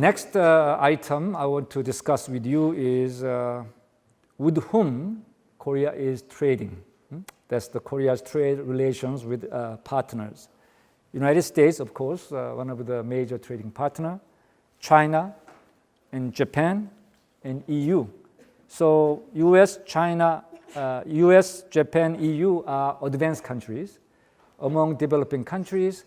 next item I want to discuss with you is with whom Korea is trading. That's the Korea's trade relations with partners. United States, of course, one of the major trading partner, China and Japan and EU. So US, China, US, Japan, EU are advanced countries. Among developing countries,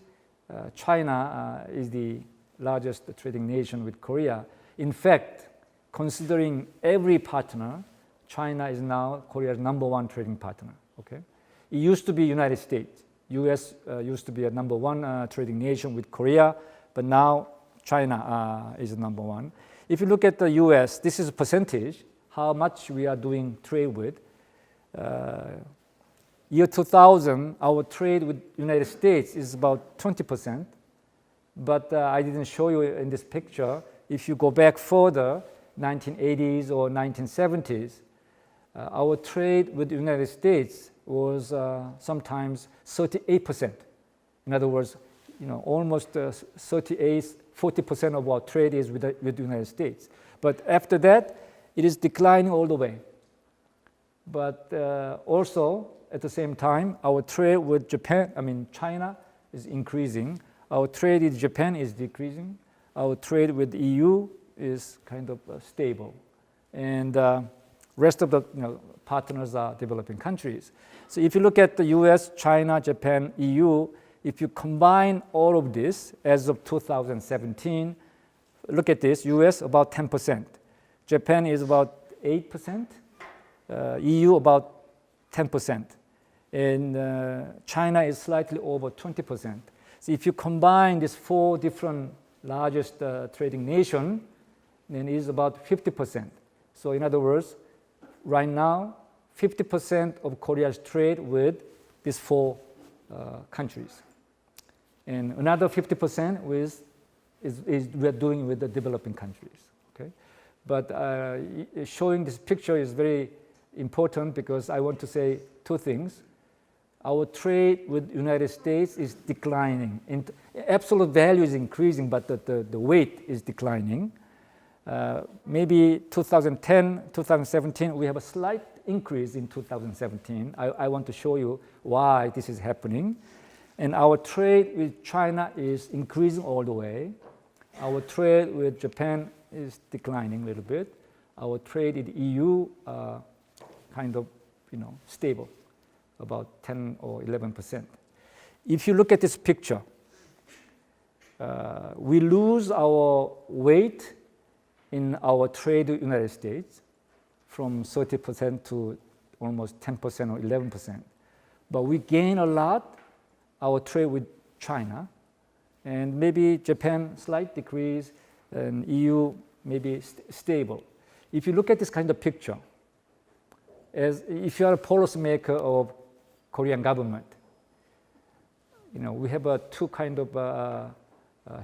China is the largest trading nation with Korea. In fact, considering every partner, China is now Korea's #1 trading partner. Okay, it used to be United States. U.S. Used to be a #1 trading nation with Korea, but now China is #1. If you look at the U.S., this is a percentage, how much we are doing trade with. Year 2000, our trade with United States is about 20%, but I didn't show you in this picture. If you go back further, 1980s or 1970s, our trade with the United States was sometimes 38%. In other words, almost 40% of our trade is with the United States. But after that, it is declining all the way. But also, at the same time, our trade with China is increasing. Our trade with Japan is decreasing. Our trade with the EU is kind of stable. And rest of the partners are developing countries. So if you look at the US, China, Japan, EU, if you combine all of this as of 2017, look at this, US about 10%, Japan is about 8%, EU about 10%, and China is slightly over 20%. So if you combine these 4 different largest trading nations, then it is about 50%. So in other words, right now, 50% of Korea's trade with these 4 countries. And another 50% is we are doing with the developing countries. Okay? But showing this picture is very important because I want to say 2 things. Our trade with the United States is declining. Absolute value is increasing, but the weight is declining. Maybe 2010, 2017, we have a slight increase in 2017. I want to show you why this is happening. And our trade with China is increasing all the way. Our trade with Japan is declining a little bit. Our trade with EU kind of stable, about 10 or 11%. If you look at this picture, we lose our weight in our trade with the United States from 30% to almost 10% or 11%. But we gain a lot our trade with China, and maybe Japan slight decrease, and EU maybe stable. If you look at this kind of picture, as if you are a policymaker of Korean government, we have 2 kind of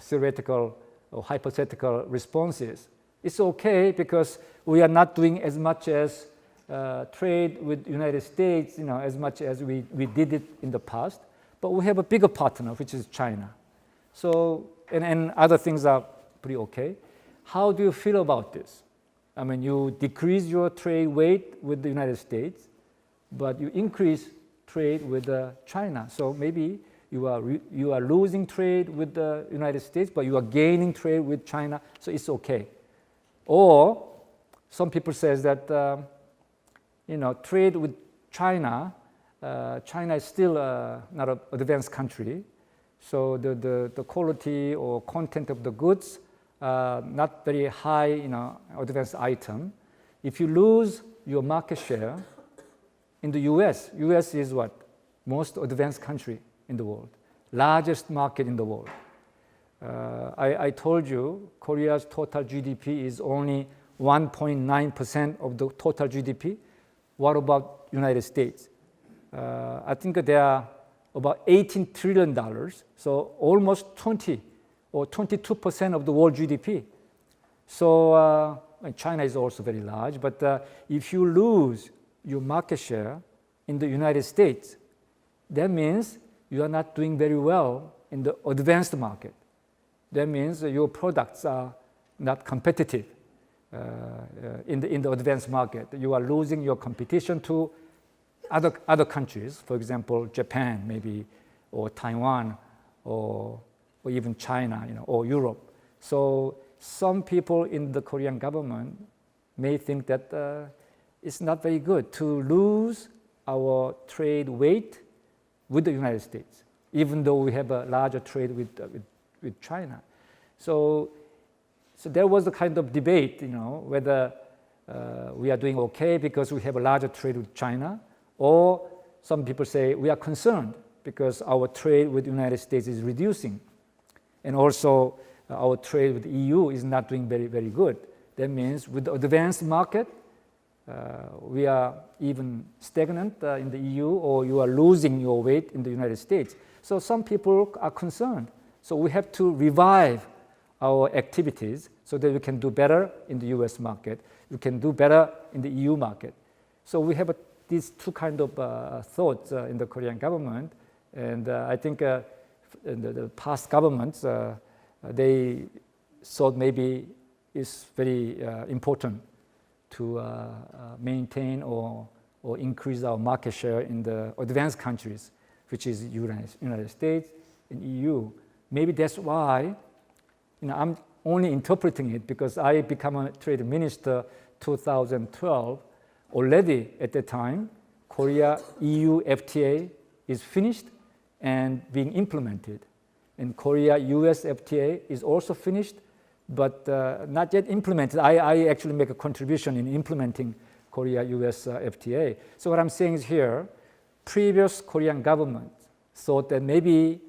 theoretical or hypothetical responses. It's okay because we are not doing as much as trade with the United States, as much as we did it in the past. But we have a bigger partner, which is China. So, and other things are pretty okay. How do you feel about this? I mean, you decrease your trade weight with the United States, but you increase trade with China. So maybe you are losing trade with the United States, but you are gaining trade with China, so it's okay. Or some people says that trade with China, China is still not an advanced country, so the quality or content of the goods not very high, advanced item. If you lose your market share in the US is what? Most advanced country in the world, largest market in the world. I told you Korea's total GDP is only 1.9% of the total GDP. What about United States? I think they are about $18 trillion, so almost 20 or 22% of the world GDP. So China is also very large, but if you lose your market share in the United States, that means you are not doing very well in the advanced market. That means your products are not competitive in the advanced market. You are losing your competition to other countries, for example, Japan maybe, or Taiwan, or even China, or Europe. So some people in the Korean government may think that it's not very good to lose our trade weight with the United States, even though we have a larger trade with China. So there was a kind of debate, whether we are doing okay because we have a larger trade with China, or some people say we are concerned because our trade with the United States is reducing, and also our trade with the EU is not doing very, very good. That means with the advanced market, we are even stagnant in the EU, or you are losing your weight in the United States. So some people are concerned. So we have to revive our activities so that we can do better in the US market, we can do better in the EU market. So we have these two kind of thoughts in the Korean government, and I think in the past governments, they thought maybe it's very important to maintain or increase our market share in the advanced countries, which is United States and EU. Maybe that's why, I'm only interpreting it because I became a trade minister 2012. Already at that time, Korea-EU FTA is finished and being implemented. And Korea-US FTA is also finished, but not yet implemented. I actually make a contribution in implementing Korea-US FTA. So what I'm saying is here, previous Korean government thought that maybe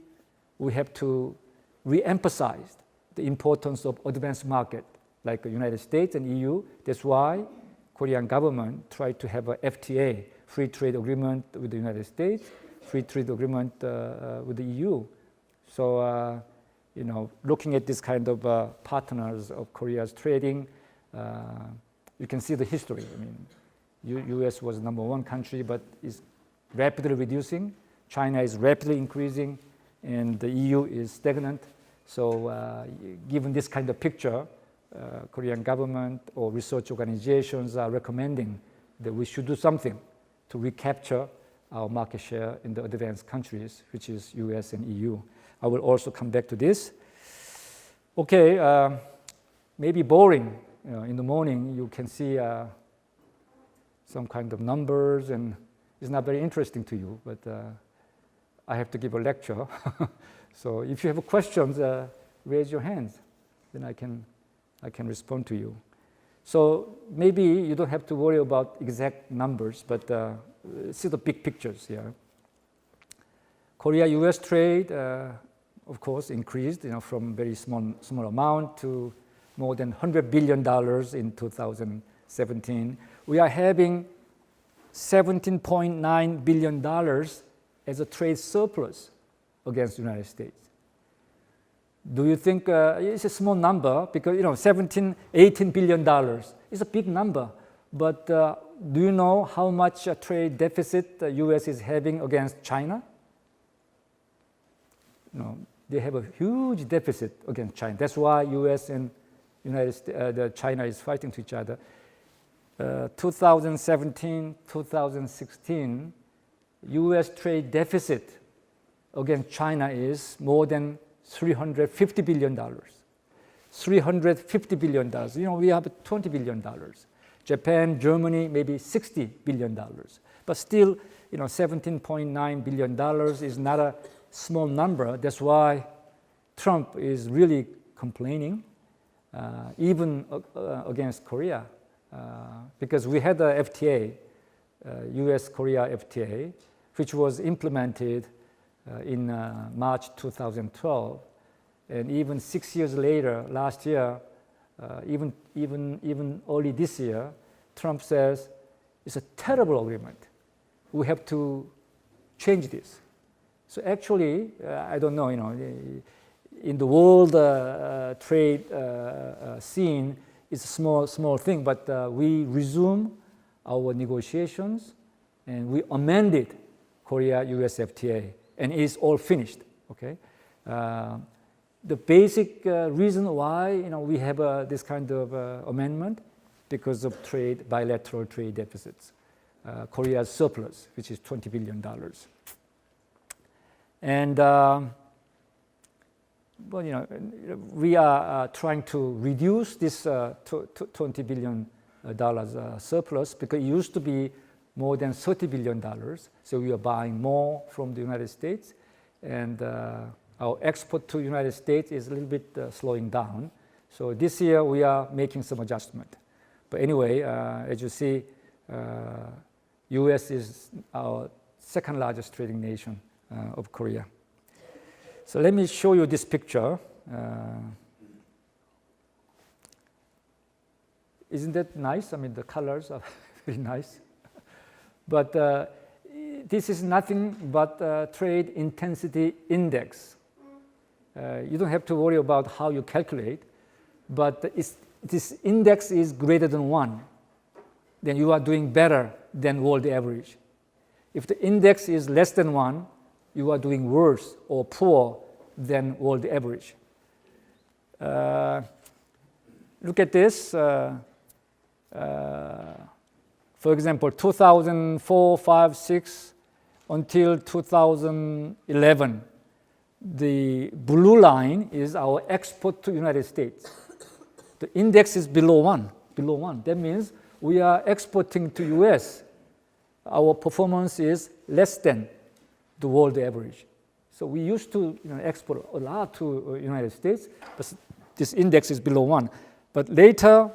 we have to re-emphasize the importance of advanced market like the United States and EU. That's why Korean government tried to have a FTA, free trade agreement with the United States, free trade agreement with the EU. So, looking at this kind of partners of Korea's trading, you can see the history. US was number one country, but is rapidly reducing. China is rapidly increasing, and the EU is stagnant. So, given this kind of picture, Korean government or research organizations are recommending that we should do something to recapture our market share in the advanced countries, which is US and EU. I will also come back to this. Okay, maybe boring. In the morning, you can see some kind of numbers, and it's not very interesting to you, but I have to give a lecture. So if you have questions, raise your hands, then I can respond to you. So maybe you don't have to worry about exact numbers, but see the big pictures here. Korea-US trade, of course, increased from very small amount to more than $100 billion in 2017. We are having $17.9 billion as a trade surplus against the United States. Do you think it's a small number? Because $18 billion is a big number. But do you know how much trade deficit the U.S. is having against China? No, they have a huge deficit against China. That's why U.S. and China is fighting to each other. 2017, 2016, U.S. trade deficit against China is more than $350 billion. $350 billion. We have $20 billion. Japan, Germany, maybe $60 billion. But still, $17.9 billion is not a small number. That's why Trump is really complaining, even against Korea, because we had a FTA, US-Korea FTA, which was implemented in March 2012, and even 6 years later, last year, even early this year, Trump says it's a terrible agreement. We have to change this. So actually, I don't know, in the world trade scene, it's a small thing, but we resume our negotiations and we amended Korea-US FTA, and it's all finished. Okay, the basic reason why we have this kind of amendment, because of bilateral trade deficits. Korea's surplus, which is $20 billion. And we are trying to reduce this $20 billion surplus, because it used to be more than $30 billion. So we are buying more from the United States, and our export to the United States is a little bit slowing down. So this year we are making some adjustment. But anyway, as you see, US is our second largest trading nation of Korea. So let me show you this picture. Isn't that nice? I mean, the colors are very nice. But this is nothing but trade intensity index. You don't have to worry about how you calculate, but this index is greater than 1, then you are doing better than world average. If the index is less than 1, you are doing worse or poor than world average. Look at this. For example, 2004, 5, 6 until 2011, the blue line is our export to United States. The index is below 1. That means we are exporting to US. Our performance is less than the world average. So we used to export a lot to United States, but this index is below 1. But later,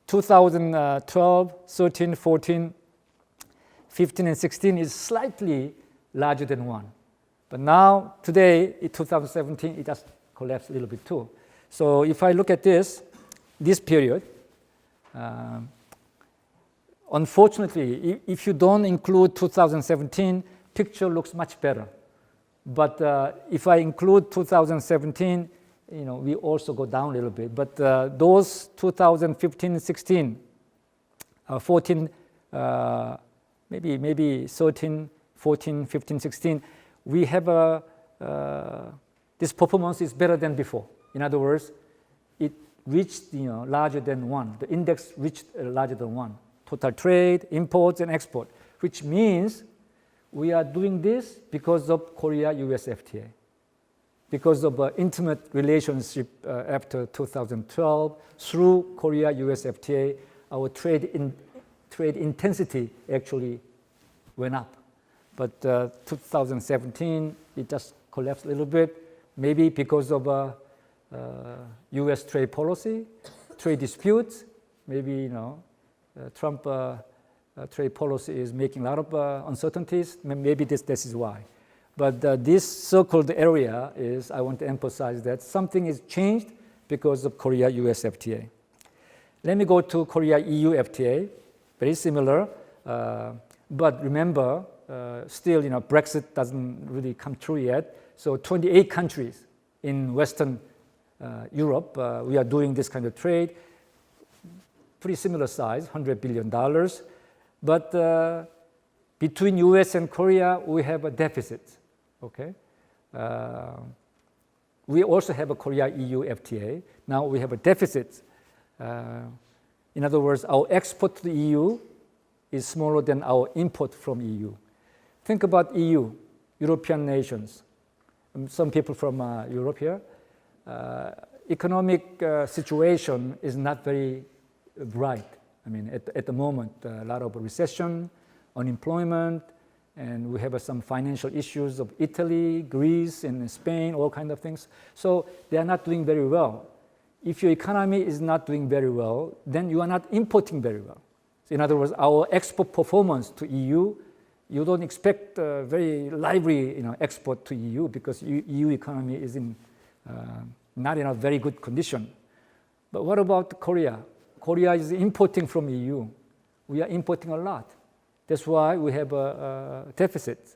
2012, 13, 14, 15, and 16 is slightly larger than 1. But now, today, in 2017, it just collapsed a little bit too. So if I look at this period, unfortunately, if you don't include 2017, picture looks much better. But if I include 2017, we also go down a little bit. But those 2015, 16, 14, maybe 13, 14, 15, 16, we have this performance is better than before. In other words, it reached larger than 1. The index reached larger than 1. Total trade, imports, and export, which means we are doing this because of Korea-US FTA. Because of an intimate relationship after 2012, through Korea-US FTA, our trade intensity actually went up. But 2017, it just collapsed a little bit, maybe because of US trade policy, trade disputes, maybe Trump trade policy is making a lot of uncertainties. Maybe this is why. But this circled area is, I want to emphasize that something is changed because of Korea-US FTA. Let me go to Korea-EU FTA, very similar. But remember, still, Brexit doesn't really come true yet. So 28 countries in Western Europe, we are doing this kind of trade. Pretty similar size, $100 billion. But between US and Korea, we have a deficit. Okay. We also have a Korea-EU FTA. Now we have a deficit. In other words, our export to the EU is smaller than our import from EU. Think about EU, European nations. Some people from Europe here. Economic situation is not very bright. I mean, at the moment, a lot of recession, unemployment, and we have some financial issues of Italy, Greece, and Spain, all kinds of things. So they are not doing very well. If your economy is not doing very well, then you are not importing very well. So in other words, our export performance to EU, you don't expect very lively export to EU because EU economy is not in a very good condition. But what about Korea? Korea is importing from EU. We are importing a lot. That's why we have a deficit.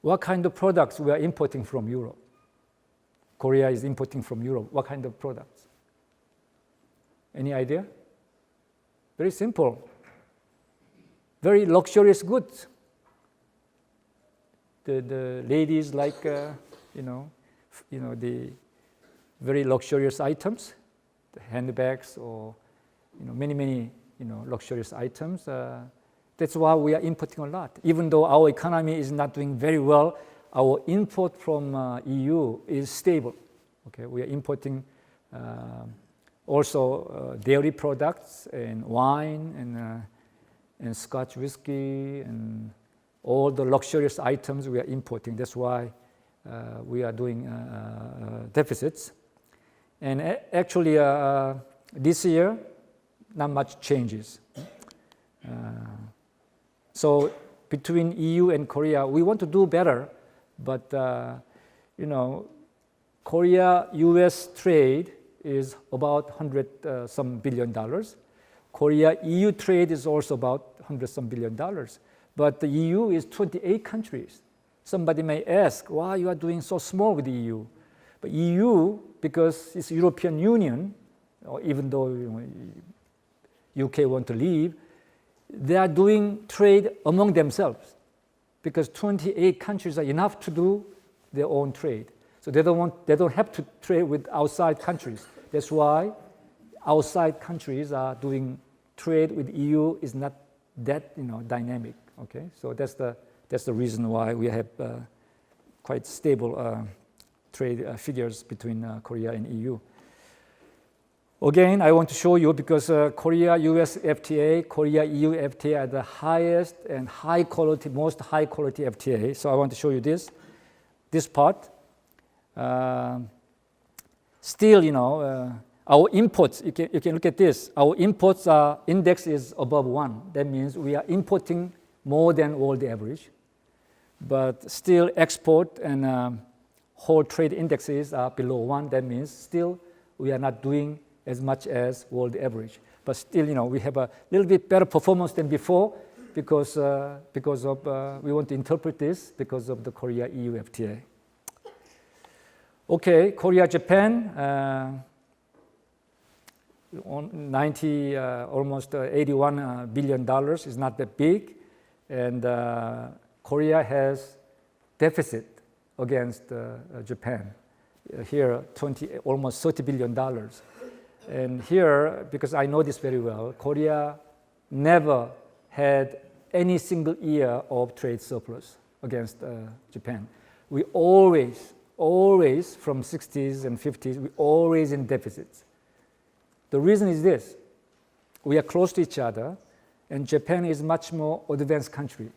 What kind of products we are importing from Europe? Korea is importing from Europe. What kind of products? Any idea? Very simple. Very luxurious goods. The ladies like, the very luxurious items, the handbags, or many luxurious items. That's why we are importing a lot. Even though our economy is not doing very well, our import from EU is stable. Okay, we are importing also dairy products and wine and Scotch whiskey and all the luxurious items we are importing. That's why we are doing deficits. And actually, this year, not much changes. So between EU and Korea, we want to do better, but Korea-US trade is about $100 billion. Korea-EU trade is also about $100 billion. But the EU is 28 countries. Somebody may ask, why you are doing so small with the EU? But EU, because it's European Union, or even though UK want to leave, they are doing trade among themselves, because 28 countries are enough to do their own trade. So they don't have to trade with outside countries. That's why outside countries are doing trade with EU is not that dynamic. Okay, so that's the reason why we have quite stable trade figures between Korea and EU. Again, I want to show you, because Korea-US FTA, Korea-EU FTA are the highest and most high quality FTA. So I want to show you this part. Still, our imports, you can look at this. Our imports index is above 1. That means we are importing more than world average. But still, export and whole trade indexes are below 1. That means still we are not doing as much as world average. But still, we have a little bit better performance than before because of we want to interpret this because of the Korea-EU FTA. Okay, Korea-Japan, almost $81 billion is not that big, and Korea has deficit against Japan. Here, almost $30 billion. And here, because I know this very well, Korea never had any single year of trade surplus against Japan. We always from 60s and 50s, we always in deficits. The reason is this: we are close to each other, and Japan is much more advanced country.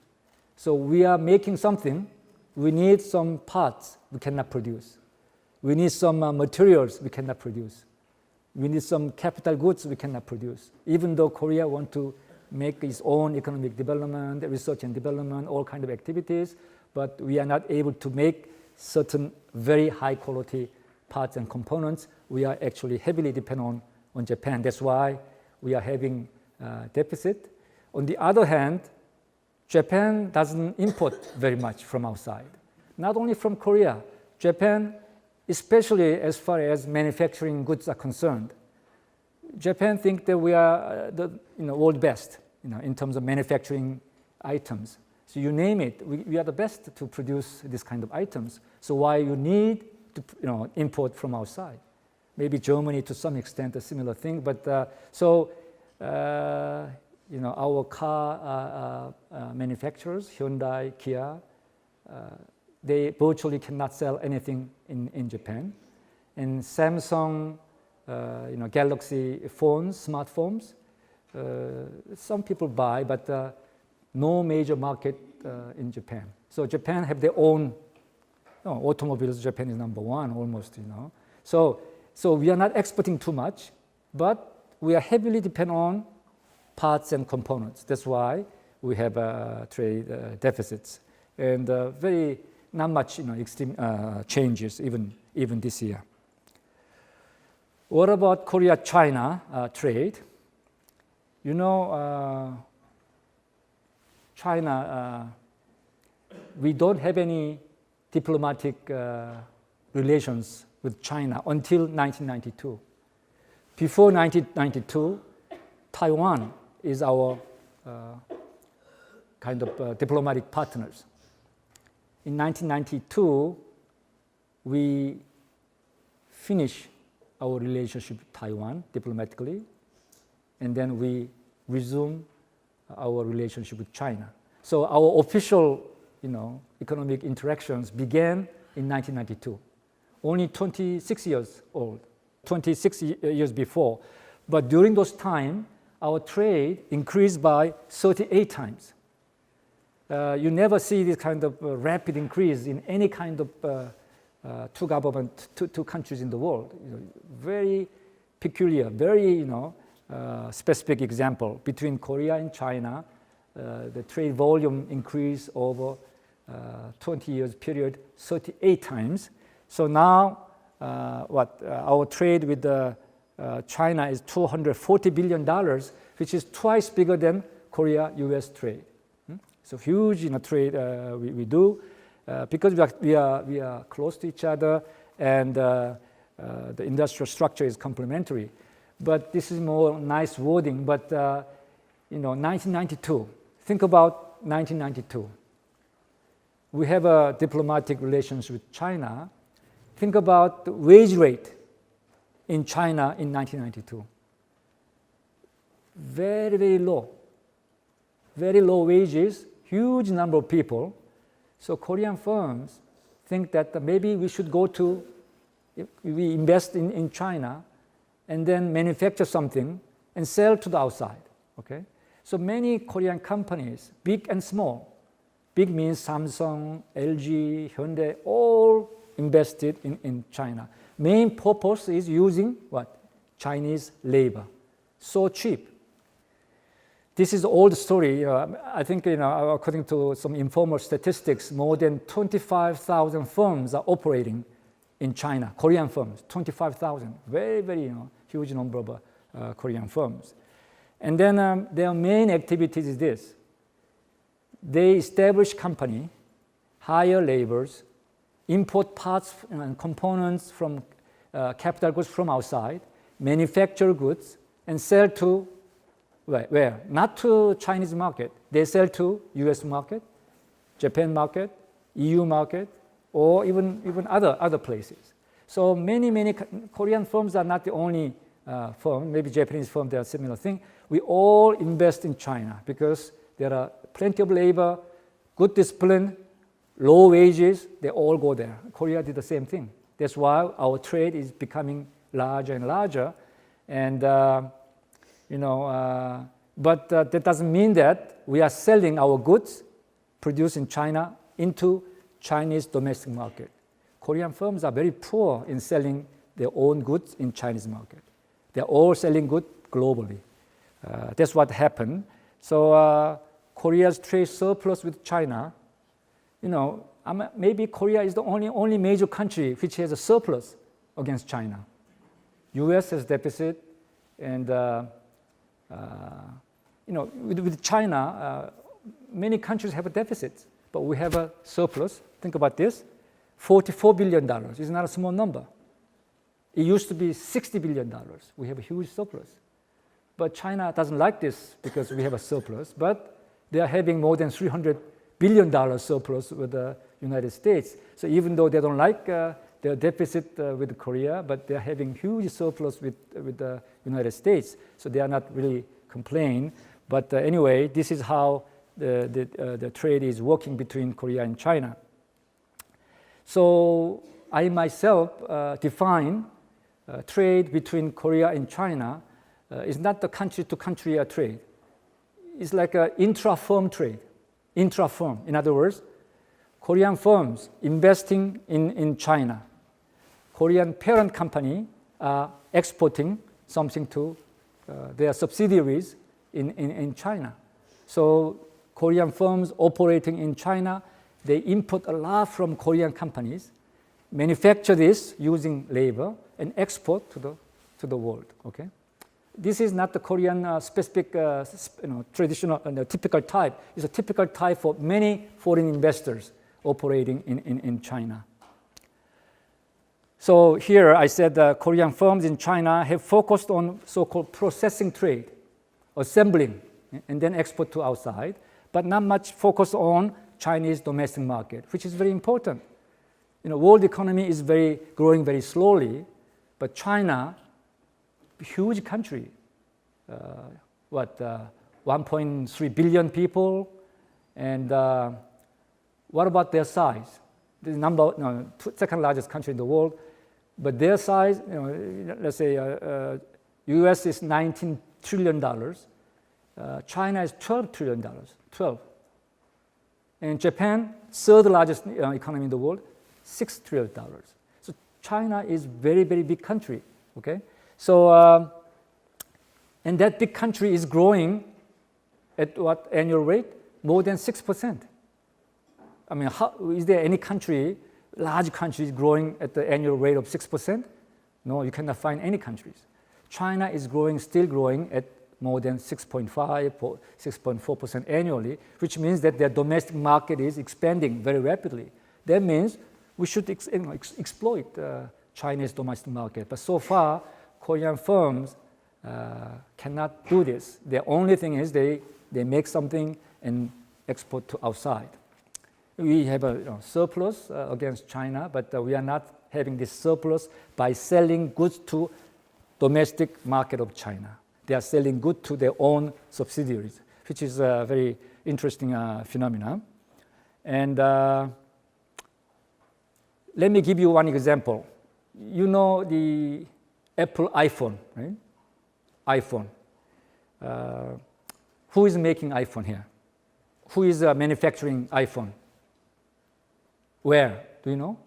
So we are making something, we need some parts we cannot produce. We need some materials we cannot produce. We need some capital goods we cannot produce. Even though Korea want to make its own economic development, research and development, all kind of activities, but we are not able to make certain very high quality parts and components. We are actually heavily dependent on Japan. That's why we are having deficit. On the other hand, Japan doesn't import very much from outside. Not only from Korea, Japan, especially as far as manufacturing goods are concerned, Japan thinks that we are the world best in terms of manufacturing items. So you name it, we are the best to produce this kind of items. So why you need to import from outside? Maybe Germany to some extent a similar thing, but our car manufacturers, Hyundai, Kia, they virtually cannot sell anything in Japan. And Samsung, Galaxy phones, smartphones, some people buy, but no major market in Japan. So Japan have their own automobiles. Japan is number one almost, So we are not exporting too much, but we are heavily dependent on parts and components. That's why we have trade deficits, and not much extreme changes even this year. What about Korea-China trade? China, we don't have any diplomatic relations with China until 1992. Before 1992, Taiwan is our kind of diplomatic partners. In 1992, we finish our relationship with Taiwan diplomatically, and then we resume our relationship with China. So our official, economic interactions began in 1992, only 26 years old, 26 years before. But during those time, our trade increased by 38 times. You never see this kind of rapid increase in any kind of two countries in the world. Very peculiar, very specific example. Between Korea and China, the trade volume increased over 20 years period 38 times. So now our trade with China is $240 billion, which is twice bigger than Korea-US trade. So huge trade we do because we are close to each other, and the industrial structure is complementary. But this is more nice wording. But 1992. Think about 1992. We have a diplomatic relations with China. Think about the wage rate in China in 1992. Very, very low. Very low wages, huge number of people. So Korean firms think that maybe we should we invest in China and then manufacture something and sell to the outside. Okay? So many Korean companies, big and small, big means Samsung, LG, Hyundai, all invested in China. Main purpose is using what? Chinese labor. So cheap. This is old story. I think according to some informal statistics, more than 25,000 firms are operating in China. Korean firms, 25,000. Very, very huge number of Korean firms. And then their main activities is this: they establish company, hire laborers, import parts and components from capital goods from outside, manufacture goods, and sell to where? Not to Chinese market. They sell to US market, Japan market, EU market, or even other places. So many Korean firms are not the only firm. Maybe Japanese firms, they are similar thing. We all invest in China because there are plenty of labor, good discipline, low wages. They all go there. Korea did the same thing. That's why our trade is becoming larger and larger, and but that doesn't mean that we are selling our goods produced in China into Chinese domestic market. Korean firms are very poor in selling their own goods in Chinese market. They're all selling goods globally. That's what happened. So Korea's trade surplus with China, maybe Korea is the only major country which has a surplus against China. US has deficit, and with China, many countries have a deficit, but we have a surplus. Think about this: $44 billion. It's not a small number. It used to be $60 billion. We have a huge surplus. But China doesn't like this because we have a surplus, but they are having more than $300 billion surplus with the United States. So even though they don't like their deficit with Korea, but they're having huge surplus with the United States. So they are not really complaining. But anyway, this is how the trade is working between Korea and China. So I myself define trade between Korea and China is not the country-to-country trade. It's like an intra-firm trade. Intra-firm. In other words, Korean firms investing in China. Korean parent company are exporting something to their subsidiaries in China. So Korean firms operating in China, they import a lot from Korean companies, manufacture this using labor, and export to the world. Okay, this is not the Korean specific, traditional, typical type. It's a typical type for many foreign investors operating in China. So here I said Korean firms in China have focused on so-called processing trade, assembling, and then export to outside, but not much focus on Chinese domestic market, which is very important. World economy is growing very slowly, But China, huge country, 1.3 billion people, and what about their size? The second largest country in the world, but their size, let's say U.S. is $19 trillion, China is $12 trillion, 12. And Japan, third largest economy in the world, $6 trillion. So China is very, very big country, okay? So, and that big country is growing at what annual rate? More than 6%. I mean, is there any country, large countries growing at the annual rate of 6%? No, you cannot find any countries. China is still growing at more than 6.5, 6.4% annually, which means that their domestic market is expanding very rapidly. That means we should exploit Chinese domestic market. But so far, Korean firms cannot do this. The only thing is they make something and export to outside. We have a surplus against China, but we are not having this surplus by selling goods to domestic market of China. They are selling goods to their own subsidiaries, which is a very interesting phenomenon. And let me give you one example. You know the Apple iPhone, right? iPhone. Who is making iPhone here? Who is manufacturing iPhone? Where? Do you know?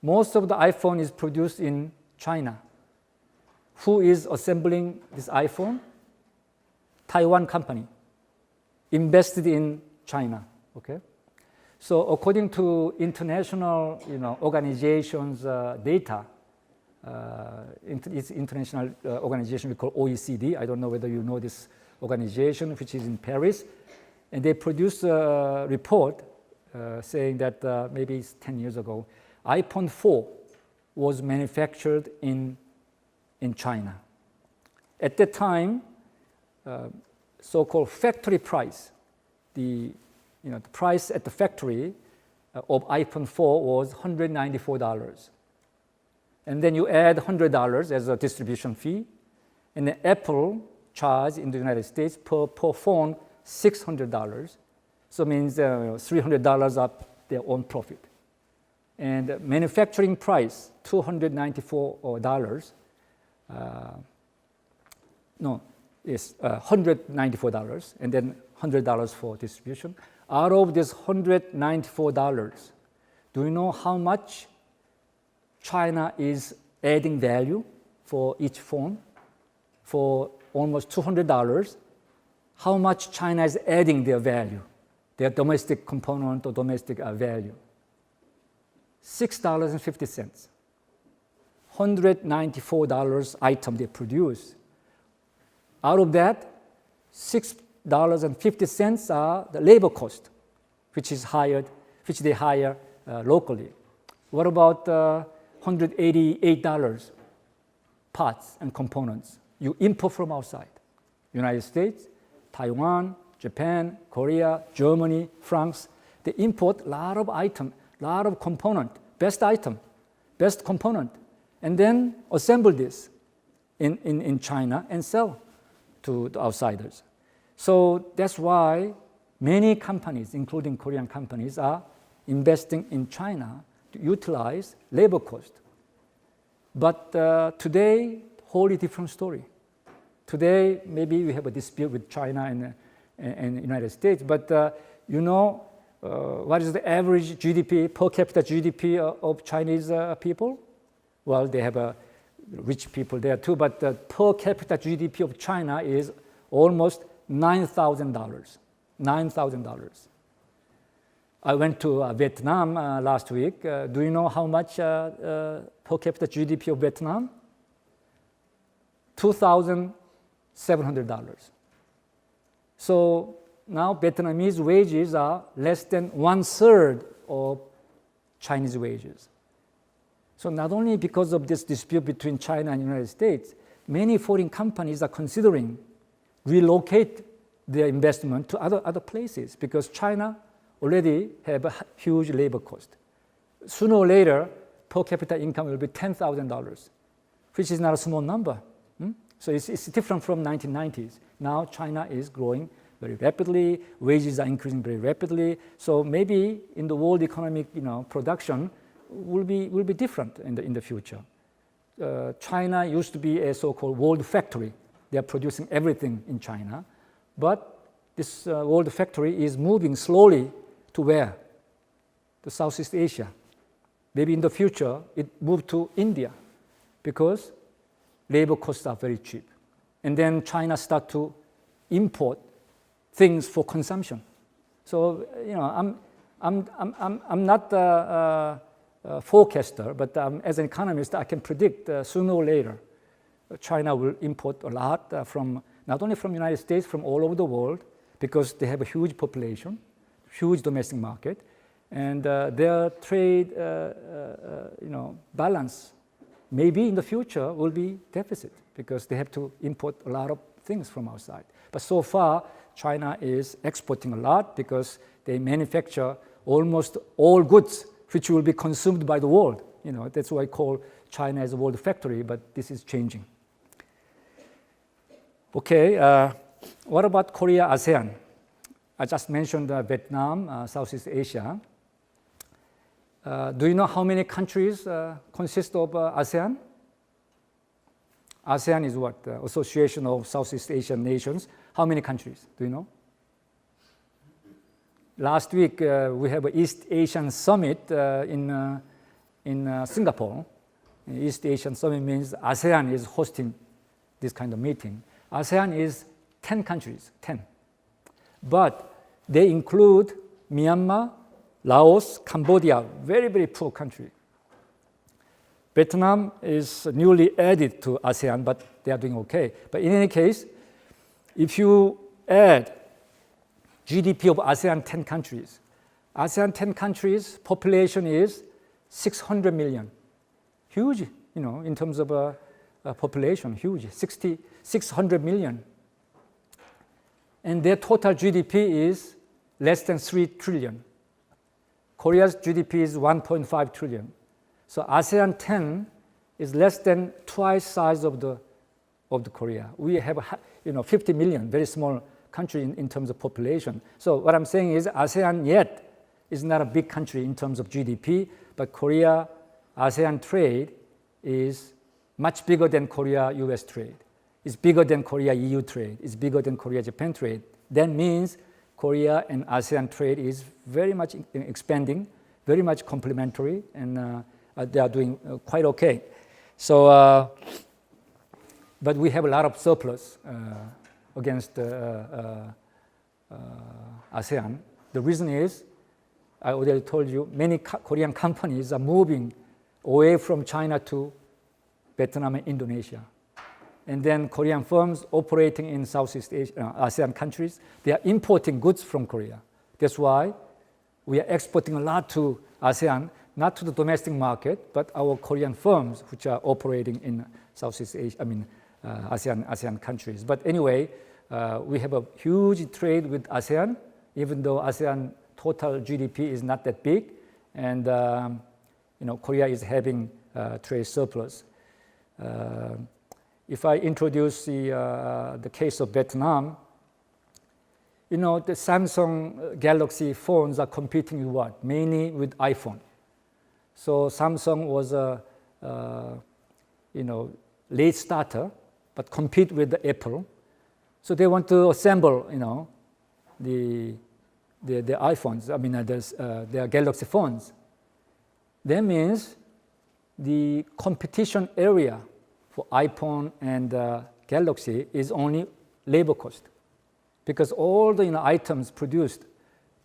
Most of the iPhone is produced in China. Who is assembling this iPhone? Taiwan company, invested in China. Okay, so according to international, organizations' data, it's international organization we call OECD. I don't know whether you know this organization, which is in Paris, and they produced a report saying that maybe it's 10 years ago, iPhone 4 was manufactured in China. At that time, so-called factory price, the price at the factory of iPhone 4 was $194. And then you add $100 as a distribution fee, and then Apple charged in the United States per phone $600. So it means $300 up their own profit. And manufacturing price, $294. $194, and then $100 for distribution. Out of this $194, do you know how much China is adding value for each phone? For almost $200, how much China is adding their value, their domestic component or domestic value? $6.50. $194 item they produce. Out of that, $6.50 are the labor cost, which they hire locally. What about $188 parts and components you import from outside? United States, Taiwan, Japan, Korea, Germany, France. They import a lot of items, a lot of component, best component, and then assemble this in China and sell to the outsiders. So that's why many companies, including Korean companies, are investing in China to utilize labor cost. But today, wholly different story. Today, maybe we have a dispute with China and the United States, but what is the average GDP, per capita GDP of Chinese people? Well, they have rich people there too, but the per capita GDP of China is almost $9,000. $9,000. I went to Vietnam last week. Do you know how much per capita GDP of Vietnam? $2,700. So now Vietnamese wages are less than 1/3 of Chinese wages. So not only because of this dispute between China and the United States, many foreign companies are considering relocate their investment to other places because China already have a huge labor cost. Sooner or later, per capita income will be $10,000, which is not a small number. So it's different from 1990s. Now China is growing very rapidly, wages are increasing very rapidly. So maybe in the world economic, production will be different in the future. China used to be a so-called world factory. They are producing everything in China, but this world factory is moving slowly to where? To Southeast Asia. Maybe in the future it moved to India because labor costs are very cheap. And then China start to import things for consumption. So I'm not a forecaster, but as an economist, I can predict sooner or later China will import a lot from not only from the United States, from all over the world, because they have a huge population, huge domestic market, and their trade balance maybe in the future will be deficit because they have to import a lot of things from outside. But so far, China is exporting a lot because they manufacture almost all goods which will be consumed by the world. That's why I call China as a world factory, but this is changing. Okay, what about Korea, ASEAN? I just mentioned Vietnam, Southeast Asia. Do you know how many countries consist of ASEAN? ASEAN is what? Association of Southeast Asian Nations. How many countries? Do you know? Last week, we have an East Asian Summit in Singapore. East Asian Summit means ASEAN is hosting this kind of meeting. ASEAN is 10 countries, 10. But they include Myanmar, Laos, Cambodia, very, very poor country. Vietnam is newly added to ASEAN, but they are doing okay. But in any case, if you add GDP of ASEAN 10 countries, ASEAN 10 countries population is 600 million. Huge, in terms of population, huge, 600 million. And their total GDP is less than 3 trillion. Korea's GDP is 1.5 trillion. So ASEAN 10 is less than twice size of the Korea. We have 50 million, very small country in terms of population. So what I'm saying is ASEAN yet is not a big country in terms of GDP, but Korea ASEAN trade is much bigger than Korea-US trade. It's bigger than Korea-EU trade. It's bigger than Korea-Japan trade. That means Korea and ASEAN trade is very much expanding, very much complementary, and they are doing quite okay. So, but we have a lot of surplus against ASEAN. The reason is, I already told you, many Korean companies are moving away from China to Vietnam and Indonesia. And then Korean firms operating in Southeast Asia, ASEAN countries, they are importing goods from Korea. That's why we are exporting a lot to ASEAN, not to the domestic market, but our Korean firms which are operating in Southeast Asia, ASEAN countries. But anyway, we have a huge trade with ASEAN, even though ASEAN total GDP is not that big, and Korea is having trade surplus. If I introduce the case of Vietnam, the Samsung Galaxy phones are competing with what? Mainly with iPhone. So Samsung was a late starter, but compete with the Apple. So they want to assemble, the iPhones. Their Galaxy phones. That means the competition area for iPhone and Galaxy is only labor cost, because all the items produced,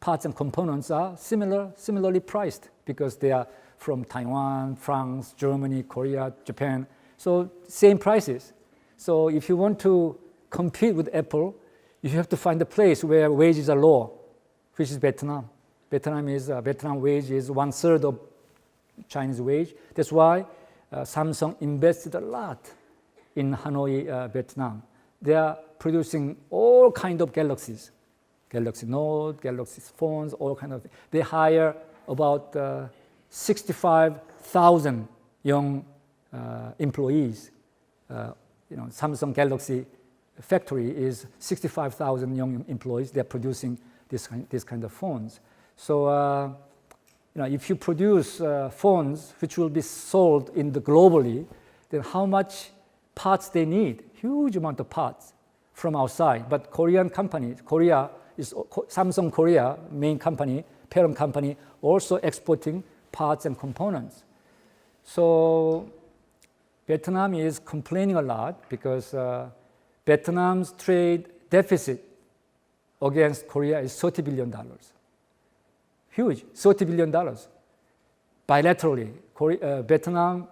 parts and components are similarly priced because they are from Taiwan, France, Germany, Korea, Japan. So same prices. So if you want to compete with Apple, you have to find a place where wages are low, which is Vietnam. Vietnam wage is 1/3 of Chinese wage. That's why Samsung invested a lot in Hanoi, Vietnam. They are producing all kinds of Galaxies, Galaxy Note, Galaxy phones, all kinds of things. They hire about 65,000 young employees. Samsung Galaxy factory is 65,000 young employees. They're producing this kind of phones. So, if you produce phones which will be sold globally, then how much parts they need? Huge amount of parts from outside. But Korean companies, Samsung Korea, main company, parent company, also exporting parts and components. So Vietnam is complaining a lot because Vietnam's trade deficit against Korea is $30 billion. Huge, $30 billion. Bilaterally, Vietnam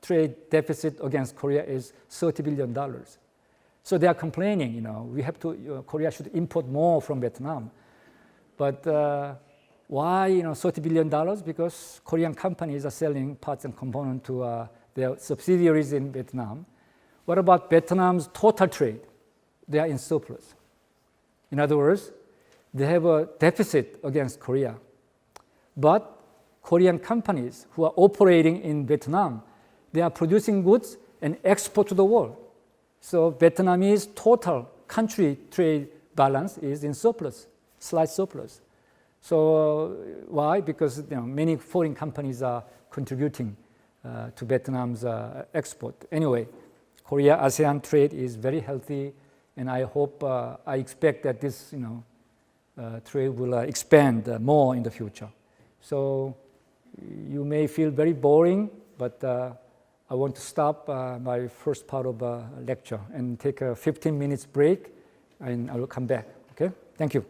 trade deficit against Korea is $30 billion. So they are complaining, Korea should import more from Vietnam. But why, $30 billion? Because Korean companies are selling parts and components to their subsidiaries in Vietnam. What about Vietnam's total trade? They are in surplus. In other words, they have a deficit against Korea. But Korean companies who are operating in Vietnam, they are producing goods and export to the world. So Vietnamese total country trade balance is in surplus, slight surplus. So why? Because many foreign companies are contributing to Vietnam's export. Anyway, Korea-ASEAN trade is very healthy, and I expect that this trade will expand more in the future. So you may feel very boring, but I want to stop my first part of the lecture and take a 15 minutes break, and I will come back. Okay? Thank you.